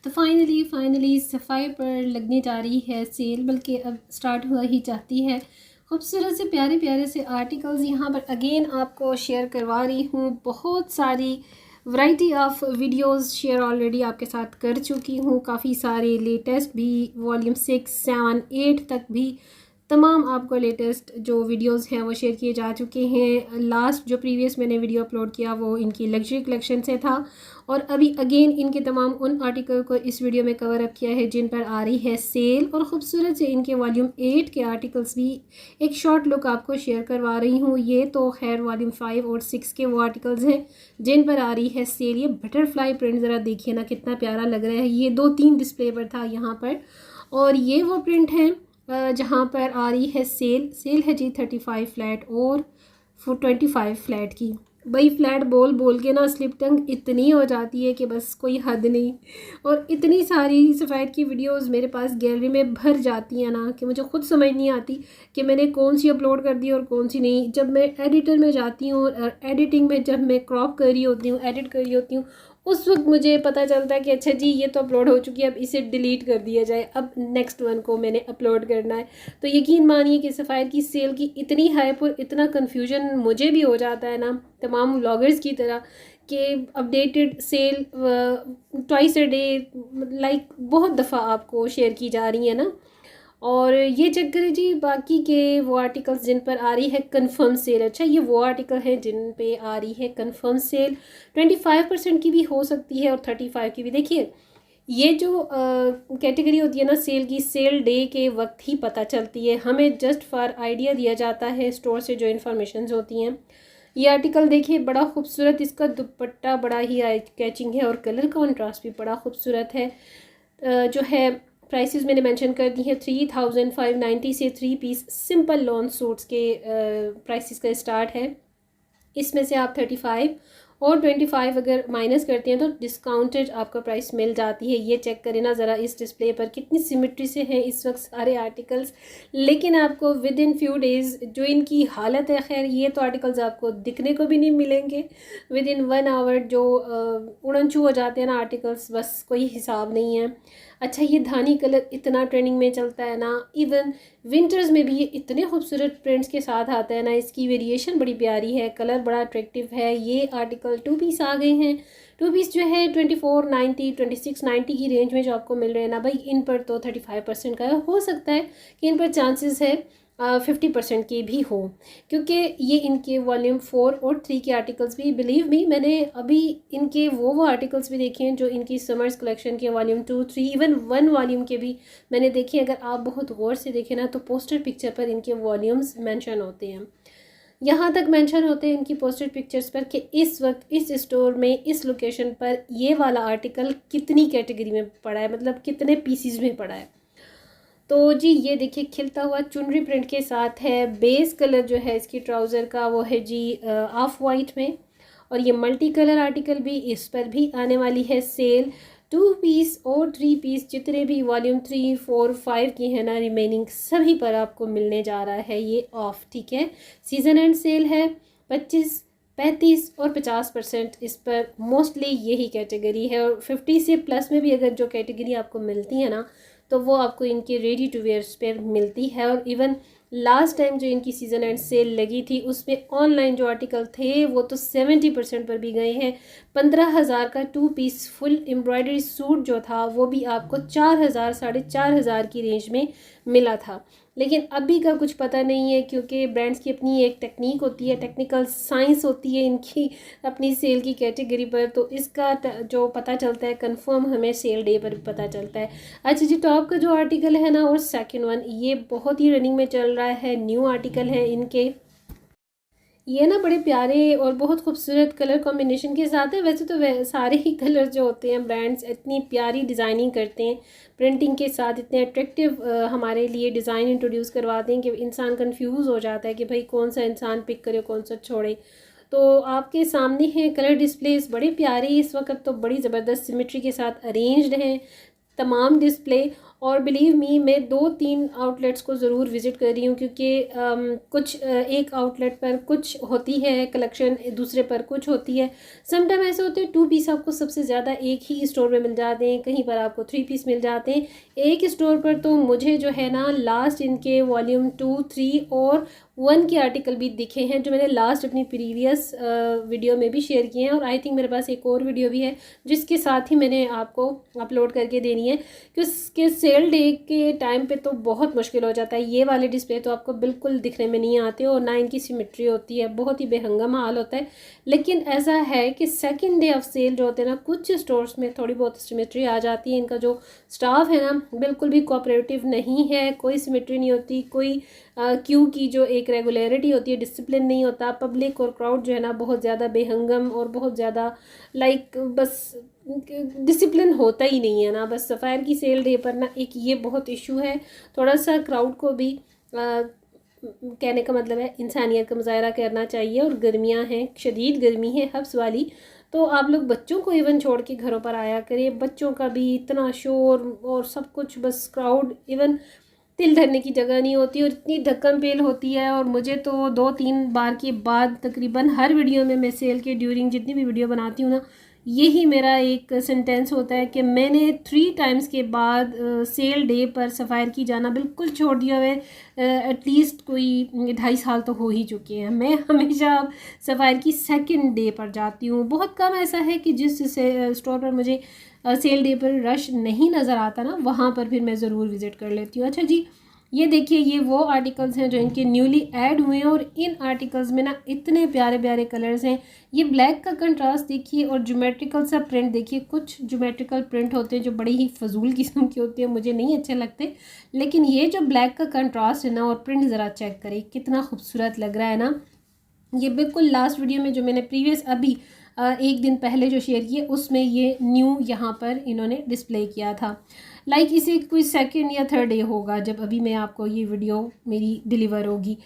तो फाइनली सफ़ाई पर लगने जा रही है सेल, बल्कि अब स्टार्ट हुआ ही जाती है। खूबसूरत से प्यारे प्यारे से आर्टिकल्स यहाँ पर अगेन आपको शेयर करवा रही हूँ। बहुत सारी variety of videos share already आपके साथ कर चुकी हूँ, काफ़ी सारे लेटेस्ट भी, वॉल्यूम 6, 7, 8 तक भी तमाम आपको लेटेस्ट जो वीडियोस हैं वो शेयर किए जा चुके हैं। लास्ट जो प्रीवियस मैंने वीडियो अपलोड किया वो इनकी लग्जरी कलेक्शन से था, और अभी अगेन इनके तमाम उन आर्टिकल को इस वीडियो में कवर अप किया है जिन पर आ रही है सेल। और ख़ूबसूरत से इनके वॉल्यूम 8 के आर्टिकल्स भी एक शॉर्ट लुक आपको शेयर करवा रही हूँ। ये तो खैर वॉल्यूम 5 और 6 के वो आर्टिकल्स हैं जिन पर आ रही है सेल। ये बटरफ्लाई प्रिंट ज़रा देखिए ना, कितना प्यारा लग रहा है। ये 2-3 डिस्प्ले पर था यहाँ पर, और ये वो प्रिंट है जहाँ पर आ रही है सेल है जी 35 फ्लैट और 25 फ्लैट की। भाई फ्लैट बोल बोल के ना स्लिप टंग इतनी हो जाती है कि बस कोई हद नहीं। और इतनी सारी सफ़ेद की वीडियोस मेरे पास गैलरी में भर जाती हैं ना कि मुझे खुद समझ नहीं आती कि मैंने कौन सी अपलोड कर दी और कौन सी नहीं। जब मैं एडिटर में जाती हूँ और एडिटिंग में जब मैं क्रॉप कर रही होती हूँ, एडिट कर रही होती हूँ, उस वक्त मुझे पता चलता है कि अच्छा जी ये तो अपलोड हो चुकी है, अब इसे डिलीट कर दिया जाए, अब नेक्स्ट वन को मैंने अपलोड करना है। तो यकीन मानिए कि सफ़ायर की सेल की इतनी हाइप और इतना कन्फ्यूजन मुझे भी हो जाता है ना, तमाम व्लॉगर्स की तरह, कि updated sale twice a day like बहुत दफ़ा आपको शेयर की जा रही है ना। और ये चेक करें जी बाकी के वो आर्टिकल्स जिन पर आ रही है कंफर्म सेल। अच्छा ये वो आर्टिकल हैं जिन पे आ रही है कंफर्म सेल, 25% की भी हो सकती है और 35 की भी। देखिए ये जो कैटेगरी होती है ना सेल की, सेल डे के वक्त ही पता चलती है हमें, जस्ट फॉर आइडिया दिया जाता है स्टोर से जो इन्फॉर्मेशन होती हैं। ये आर्टिकल देखिए बड़ा खूबसूरत, इसका दुपट्टा बड़ा ही आई कैचिंग है और कलर कॉन्ट्रास्ट भी बड़ा खूबसूरत है। जो है प्राइसेस मैंने मेंशन कर दी हैं, 3590 से 3 पीस सिंपल लॉन सूट्स के प्राइसेस का स्टार्ट है। इसमें से आप 35 और 25 अगर माइनस करते हैं तो डिस्काउंटेड आपका प्राइस मिल जाती है। ये चेक करें ना ज़रा इस डिस्प्ले पर कितनी सिमेट्री से हैं इस वक्त सारे आर्टिकल्स। लेकिन आपको विद इन फ्यू डेज़ जो इनकी हालत है, खैर ये तो आर्टिकल्स आपको दिखने को भी नहीं मिलेंगे। विद इन 1 आवर जो उड़नछू हो जाते हैं ना आर्टिकल्स, बस कोई हिसाब नहीं है। अच्छा ये धानी कलर इतना ट्रेंडिंग में चलता है ना, इवन विंटर्स में भी ये इतने खूबसूरत प्रिंट्स के साथ आता है ना, इसकी वेरिएशन बड़ी प्यारी है, कलर बड़ा अट्रैक्टिव है। ये आर्टिकल 2 पीस आ गए हैं। 2 पीस जो है 2490 2690 की रेंज में जो आपको मिल रहे हैं ना भाई, इन पर तो 35% का हो सकता है कि इन पर चांसेस है 50% की भी हो, क्योंकि ये इनके वॉल्यूम 4 और 3 के आर्टिकल्स भी, बिलीव मी मैंने अभी इनके वो आर्टिकल्स भी देखे हैं जो इनकी समर्स कलेक्शन के वॉल्यूम 2, 3, इवन 1 वॉल्यूम के भी मैंने देखे। अगर आप बहुत गौर से देखें ना तो पोस्टर पिक्चर पर इनके वॉल्यूम्स मेंशन होते हैं, यहाँ तक मेंशन होते हैं इनकी पोस्टर पिक्चर्स पर कि इस वक्त इस स्टोर में इस लोकेशन पर ये वाला आर्टिकल कितनी कैटेगरी में पड़ा है, मतलब कितने पीसीज में पड़ा है। तो जी ये देखिए खिलता हुआ चुनरी प्रिंट के साथ है। बेस कलर जो है इसकी ट्राउज़र का वो है जी ऑफ वाइट में, और ये मल्टी कलर आर्टिकल भी, इस पर भी आने वाली है सेल। 2 पीस और 3 पीस जितने भी वॉल्यूम 3, 4, 5 की है ना रिमेनिंग, सभी पर आपको मिलने जा रहा है ये ऑफ। ठीक है, सीज़न एंड सेल है, 25, 35 और 50% इस पर मोस्टली यही कैटेगरी है। और 50 से प्लस में भी अगर जो कैटेगरी आपको मिलती है ना तो वो आपको इनके रेडी टू वेयर्स पर मिलती है। और इवन लास्ट टाइम जो इनकी सीज़न एंड सेल लगी थी उसमें ऑनलाइन जो आर्टिकल थे वो तो 70% पर भी गए हैं। 15,000 का 2 पीस फुल एम्ब्रॉयडरी सूट जो था वो भी आपको 4,000 4,500 की रेंज में मिला था। लेकिन अभी का कुछ पता नहीं है, क्योंकि ब्रांड्स की अपनी एक टेक्निक होती है, टेक्निकल साइंस होती है इनकी अपनी सेल की कैटेगरी पर, तो इसका जो पता चलता है कंफर्म हमें सेल डे पर पता चलता है। अच्छा जी टॉप का जो आर्टिकल है ना और सेकंड वन, ये बहुत ही रनिंग में चल रहा है, न्यू आर्टिकल है इनके। ये ना बड़े प्यारे और बहुत खूबसूरत कलर कॉम्बिनेशन के साथ है। वैसे तो सारे ही कलर जो होते हैं ब्रांड्स इतनी प्यारी डिज़ाइनिंग करते हैं प्रिंटिंग के साथ, इतने अट्रैक्टिव हमारे लिए डिज़ाइन इंट्रोड्यूस करवाते हैं कि इंसान कंफ्यूज हो जाता है कि भाई कौन सा इंसान पिक करे कौन सा छोड़े। तो आपके सामने हैं कलर डिस्प्लेस बड़े प्यारे इस वक्त तो, बड़ी ज़बरदस्त सिमेट्री के साथ अरेंज्ड हैं। तमाम डिस्प्ले। और बिलीव मी, मैं 2-3 आउटलेट्स को ज़रूर विज़िट कर रही हूँ, क्योंकि कुछ एक आउटलेट पर कुछ होती है कलेक्शन, दूसरे पर कुछ होती है। समटाइम ऐसे होते हैं 2 पीस आपको सबसे ज़्यादा एक ही स्टोर में मिल जाते हैं, कहीं पर आपको 3 पीस मिल जाते हैं। एक स्टोर पर तो मुझे जो है ना लास्ट इनके वॉल्यूम 2, 3 और 1 के आर्टिकल भी दिखे हैं, जो मैंने लास्ट अपनी प्रीवियस वीडियो में भी शेयर किए हैं। और आई थिंक मेरे पास एक और वीडियो भी है जिसके साथ ही मैंने आपको अपलोड करके देनी है, कि उसके सेल डे के टाइम पे तो बहुत मुश्किल हो जाता है। ये वाले डिस्प्ले तो आपको बिल्कुल दिखने में नहीं आते और ना इनकी सिमेट्री होती है, बहुत ही बेहंगम हाल होता है। लेकिन ऐसा है कि सेकेंड डे ऑफ सेल जो होते हैं ना, कुछ स्टोर्स में थोड़ी बहुत सिमेट्री आ जाती है। इनका जो स्टाफ है ना बिल्कुल भी कोऑपरेटिव नहीं है, कोई सिमेट्री नहीं होती, कोई क्यू की जो एक रेगुलरिटी होती है, डिसिप्लिन नहीं होता। पब्लिक और क्राउड जो है ना बहुत ज़्यादा बेहंगम और बहुत ज़्यादा बस डिसिप्लिन होता ही नहीं है ना। बस सफ़ायर की सेल डे पर ना एक ये बहुत इशू है। थोड़ा सा क्राउड को भी कहने का मतलब है इंसानियत का मुजाहरा करना चाहिए। और गर्मियाँ हैं, शदीद गर्मी है हब्स वाली, तो आप लोग बच्चों को इवन छोड़ के घरों पर आया करें। बच्चों का भी इतना शोर और सब कुछ, बस क्राउड, इवन तिल धरने की जगह नहीं होती और इतनी धक्कम पेल होती है। और मुझे तो 2-3 बार के बाद तकरीबन हर वीडियो में, मैं सेल के ड्यूरिंग जितनी भी वीडियो बनाती हूँ ना, यही मेरा एक सेंटेंस होता है कि मैंने 3 टाइम्स के बाद सेल डे पर सफ़ायर की जाना बिल्कुल छोड़ दिया है। एटलीस्ट कोई 2.5 साल तो हो ही चुके हैं। मैं हमेशा सफ़ायर की सेकंड डे पर जाती हूँ। बहुत कम ऐसा है कि जिस स्टोर पर मुझे सेल डे पर रश नहीं नज़र आता ना, वहाँ पर फिर मैं ज़रूर विज़िट कर लेती हूँ। अच्छा जी, ये देखिए, ये वो आर्टिकल्स हैं जो इनके न्यूली ऐड हुए हैं और इन आर्टिकल्स में ना इतने प्यारे प्यारे कलर्स हैं। ये ब्लैक का कंट्रास्ट देखिए और ज्योमेट्रिकल सा प्रिंट देखिए। कुछ ज्योमेट्रिकल प्रिंट होते हैं जो बड़ी ही फजूल किस्म के होते हैं, मुझे नहीं अच्छे लगते। लेकिन ये जो ब्लैक का कंट्रास्ट है ना और प्रिंट ज़रा चेक करें, कितना खूबसूरत लग रहा है ना। ये बिल्कुल लास्ट वीडियो में जो मैंने प्रीवियस अभी एक दिन पहले जो शेयर किए, उसमें ये न्यू यहाँ पर इन्होंने डिस्प्ले किया था। इसे कोई सेकंड या थर्ड डे होगा जब अभी मैं आपको ये वीडियो मेरी डिलीवर होगी।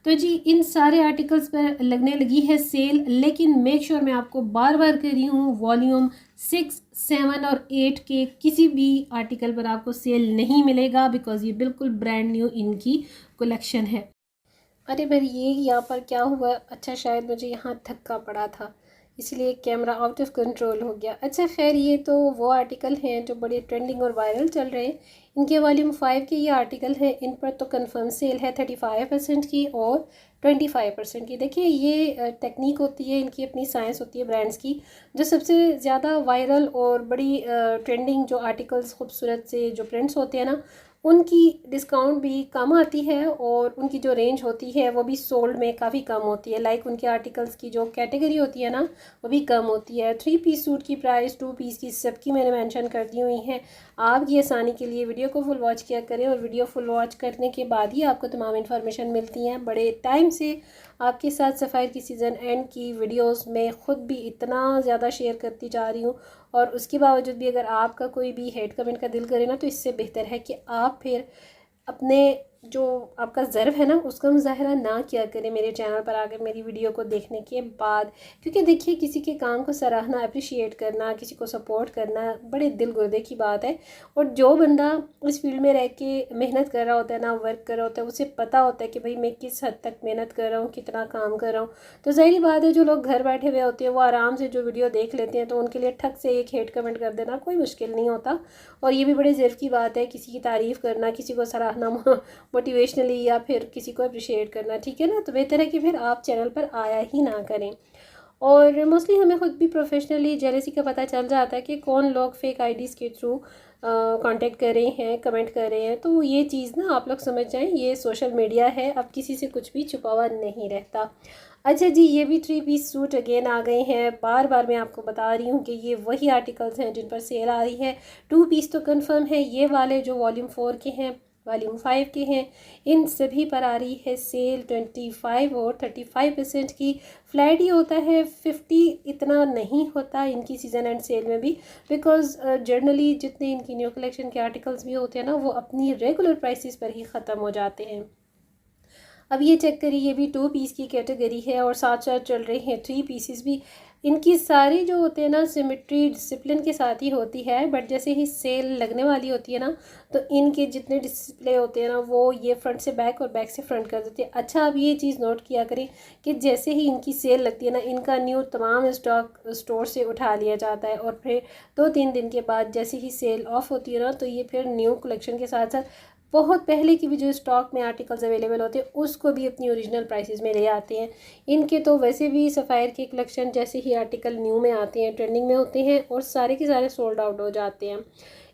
तो जी, इन सारे आर्टिकल्स पर लगने लगी है सेल। लेकिन मेक श्योर मैं आपको बार बार कह रही हूँ, वॉल्यूम 6, 7 और 8 के किसी भी आर्टिकल पर आपको सेल नहीं मिलेगा, बिकॉज ये बिल्कुल ब्रांड न्यू इनकी कलेक्शन है। अरे भाई, ये यहाँ पर क्या हुआ? अच्छा, शायद मुझे यहाँ धक्का पड़ा था, इसलिए कैमरा आउट ऑफ कंट्रोल हो गया। अच्छा खैर, ये तो वो आर्टिकल हैं जो बड़े ट्रेंडिंग और वायरल चल रहे हैं। इनके वॉल्यूम 5 के ये आर्टिकल हैं। इन पर तो कंफर्म सेल है 35% की और 25% की। देखिए, ये टेक्निक होती है इनकी, अपनी साइंस होती है ब्रांड्स की। जो सबसे ज़्यादा वायरल और बड़ी ट्रेंडिंग जो आर्टिकल्स, खूबसूरत से जो प्रिंट्स होते हैं ना, उनकी डिस्काउंट भी कम आती है और उनकी जो रेंज होती है वो भी सोल्ड में काफ़ी कम होती है। उनके आर्टिकल्स की जो कैटेगरी होती है ना, वो भी कम होती है। 3 पीस सूट की प्राइस, 2 पीस की, सबकी मैंने मेंशन कर दी हुई हैं। आपकी आसानी के लिए वीडियो को फुल वॉच किया करें, और वीडियो फुल वॉच करने के बाद ही आपको तमाम इन्फॉर्मेशन मिलती हैं। बड़े टाइम से आपके साथ सफ़ायर की सीज़न एंड की वीडियोस में ख़ुद भी इतना ज़्यादा शेयर करती जा रही हूँ, और उसके बावजूद भी अगर आपका कोई भी हेट कमेंट का दिल करे ना, तो इससे बेहतर है कि आप फिर अपने जो आपका ज़र्व है ना, उसका मुजाहरा ना किया करें मेरे चैनल पर आकर मेरी वीडियो को देखने के बाद। क्योंकि देखिए, किसी के काम को सराहना, अप्रिशिएट करना, किसी को सपोर्ट करना बड़े दिल गुर्दे की बात है। और जो बंदा इस फील्ड में रह के मेहनत कर रहा होता है ना, वर्क कर रहा होता है, उसे पता होता है कि भाई मैं किस हद तक मेहनत कर रहा हूँ, कितना काम कर रहा हूँ। तो ज़ाहिर बात है, जो लोग घर बैठे हुए होते हैं वो आराम से जो वीडियो देख लेते हैं, तो उनके लिए ठक से एक हेट कमेंट कर देना कोई मुश्किल नहीं होता। और ये भी बड़े ज़र्व की बात है, किसी की तारीफ़ करना, किसी को सराहना, मोटिवेशनली, या फिर किसी को अप्रिशिएट करना, ठीक है ना। तो बेहतर है कि फिर आप चैनल पर आया ही ना करें। और मोस्टली हमें खुद भी प्रोफेशनली जेलसी का पता चल जाता है कि कौन लोग फेक आईडीज़ के थ्रू कांटेक्ट कर रहे हैं, कमेंट कर रहे हैं। तो ये चीज़ ना आप लोग समझ जाएं, ये सोशल मीडिया है, अब किसी से कुछ भी छुपा हुआ नहीं रहता। अच्छा जी, ये भी 3 पीस सूट अगेन आ गए हैं। बार बार मैं आपको बता रही हूँ कि ये वही आर्टिकल्स हैं जिन पर सेल आ रही है। 2 पीस तो कंफर्म है, ये वाले जो वॉल्यूम 4 के हैं, वॉल्यूम 5 के हैं, इन सभी पर आ रही है सेल 25 और 35% की। फ्लैट ही होता है, 50 इतना नहीं होता इनकी सीज़न एंड सेल में भी, बिकॉज जनरली जितने इनकी न्यू कलेक्शन के आर्टिकल्स भी होते हैं ना, वो अपनी रेगुलर प्राइसेस पर ही ख़त्म हो जाते हैं। अब ये चेक करिए, ये भी 2 पीस की कैटेगरी है और साथ साथ चल रहे हैं 3 पीसेस भी। इनकी सारी जो होते हैं ना सिमेट्री डिसिप्लिन के साथ ही होती है, बट जैसे ही सेल लगने वाली होती है ना तो इनके जितने डिस्प्ले होते हैं ना वो ये फ्रंट से बैक और बैक से फ्रंट कर देते हैं। अच्छा, आप ये चीज़ नोट किया करें कि जैसे ही इनकी सेल लगती है ना इनका न्यू तमाम स्टॉक स्टोर से उठा लिया जाता है और फिर 2-3 दिन के बाद जैसे ही सेल ऑफ होती है ना तो ये फिर न्यू कलेक्शन के साथ साथ बहुत पहले की भी जो स्टॉक में आर्टिकल्स अवेलेबल होते हैं उसको भी अपनी ओरिजिनल प्राइसेस में ले आते हैं। इनके तो वैसे भी सफ़ायर के कलेक्शन जैसे ही आर्टिकल न्यू में आते हैं ट्रेंडिंग में होते हैं और सारे के सारे सोल्ड आउट हो जाते हैं।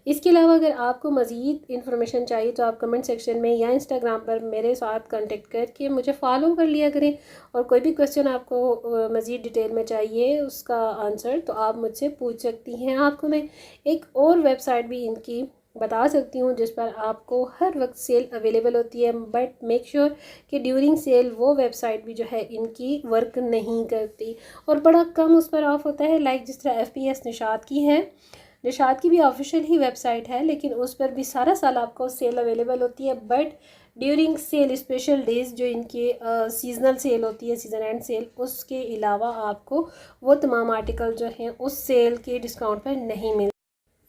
इसके अलावा अगर आपको मज़ीद इन्फॉर्मेशन चाहिए तो आप कमेंट सेक्शन में या इंस्टाग्राम पर मेरे साथ कांटेक्ट करके मुझे फॉलो कर लिया करें, और कोई भी क्वेश्चन आपको मज़ीद डिटेल में चाहिए उसका आंसर तो आप मुझसे पूछ सकती हैं। आपको मैं एक और वेबसाइट भी इनकी बता सकती हूँ जिस पर आपको हर वक्त सेल अवेलेबल होती है, बट मेक श्योर कि ड्यूरिंग सेल वो वेबसाइट भी जो है इनकी वर्क नहीं करती और बड़ा कम उस पर ऑफ होता है। लाइक जिस तरह FPS निशात की है, निशात की भी ऑफिशियल ही वेबसाइट है लेकिन उस पर भी सारा साल आपको सेल अवेलेबल होती है, but during sale special days जो इनकी सीजनल सेल होती है, सीज़न एंड सेल, उसके अलावा आपको वो तमाम आर्टिकल जो हैं उस सेल के डिस्काउंट पर नहीं मिलते।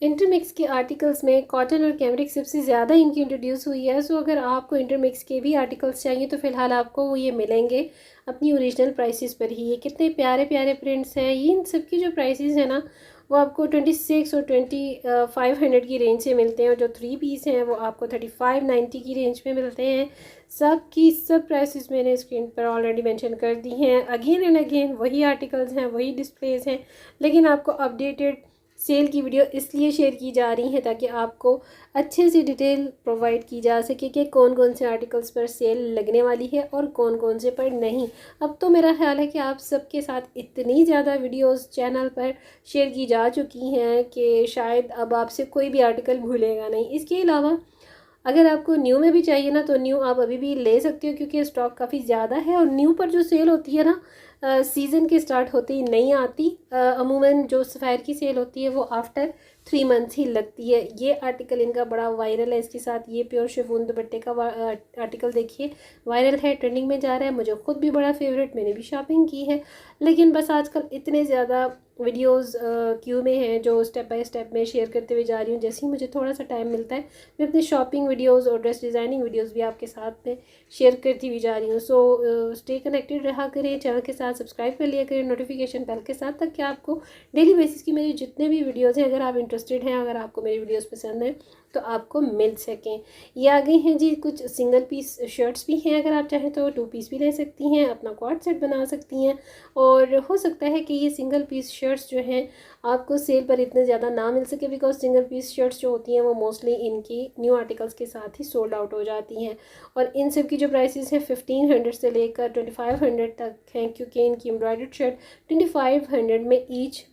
इंटरमिक्स के आर्टिकल्स में कॉटन और कैमरिक सबसे ज़्यादा इनकी इंट्रोड्यूस हुई है। सो अगर आपको इंटरमिक्स के भी आर्टिकल्स चाहिए तो फ़िलहाल आपको वो ये मिलेंगे अपनी ओरिजिनल प्राइसेस पर ही। ये कितने प्यारे प्यारे प्रिंट्स हैं, ये इन सब की जो प्राइसेस हैं ना वो आपको 26 और 2500 की रेंज से मिलते हैं, और जो 3 पीस हैं वो आपको 3590 की रेंज में मिलते हैं। सब की सब प्राइसेस मैंने स्क्रीन पर ऑलरेडी मेंशन कर दी हैं। अगेन एंड अगेन वही आर्टिकल्स हैं, वही डिस्प्लेस हैं, लेकिन आपको अपडेटेड सेल की वीडियो इसलिए शेयर की जा रही है ताकि आपको अच्छे से डिटेल प्रोवाइड की जा सके कि कौन कौन से आर्टिकल्स पर सेल लगने वाली है और कौन कौन से पर नहीं। अब तो मेरा ख्याल है कि आप सबके साथ इतनी ज़्यादा वीडियोस चैनल पर शेयर की जा चुकी हैं कि शायद अब आपसे कोई भी आर्टिकल भूलेगा नहीं। इसके अलावा अगर आपको न्यू में भी चाहिए ना तो न्यू आप अभी भी ले सकते हो क्योंकि स्टॉक काफ़ी ज़्यादा है, और न्यू पर जो सेल होती है ना सीज़न के स्टार्ट होते ही नहीं आती। अमूमन जो सफ़ायर की सेल होती है वो आफ्टर 3 मंथ्स ही लगती है। ये आर्टिकल इनका बड़ा वायरल है, इसके साथ ये प्योर शिफॉन दुपट्टे का आर्टिकल देखिए वायरल है, ट्रेंडिंग में जा रहा है, मुझे खुद भी बड़ा फेवरेट, मैंने भी शॉपिंग की है। लेकिन बस आजकल इतने ज़्यादा वीडियोस क्यू में हैं जो स्टेप बाय स्टेप में शेयर करते हुए जा रही हूँ। जैसे ही मुझे थोड़ा सा टाइम मिलता है मैं अपने शॉपिंग वीडियोस और ड्रेस डिज़ाइनिंग वीडियोस भी आपके साथ में शेयर करती हुई जा रही हूँ। सो स्टे कनेक्टेड रहा करें, चैनल के साथ सब्सक्राइब कर लिया करें नोटिफिकेशन बेल के साथ, ताकि आपको डेली बेसिस की मेरे जितने भी वीडियोज़ हैं, अगर आप इंटरेस्टेड हैं, अगर आपको मेरी वीडियोज़ पसंद हैं तो आपको मिल सकें। ये आ गई हैं जी कुछ सिंगल पीस शर्ट्स भी हैं, अगर आप चाहें तो 2 पीस भी ले सकती हैं, अपना क्वाड सेट बना सकती हैं। और हो सकता है कि ये सिंगल पीस शर्ट्स जो हैं आपको सेल पर इतने ज़्यादा ना मिल सके, बिकॉज सिंगल पीस शर्ट्स जो होती हैं वो मोस्टली इनकी न्यू आर्टिकल्स के साथ ही सोल्ड आउट हो जाती हैं। और इन सब की जो प्राइसेस हैं 1500 से लेकर 2500 तक हैं, क्योंकि इनकी एम्ब्रॉयडर्ड शर्ट 2500 में ईच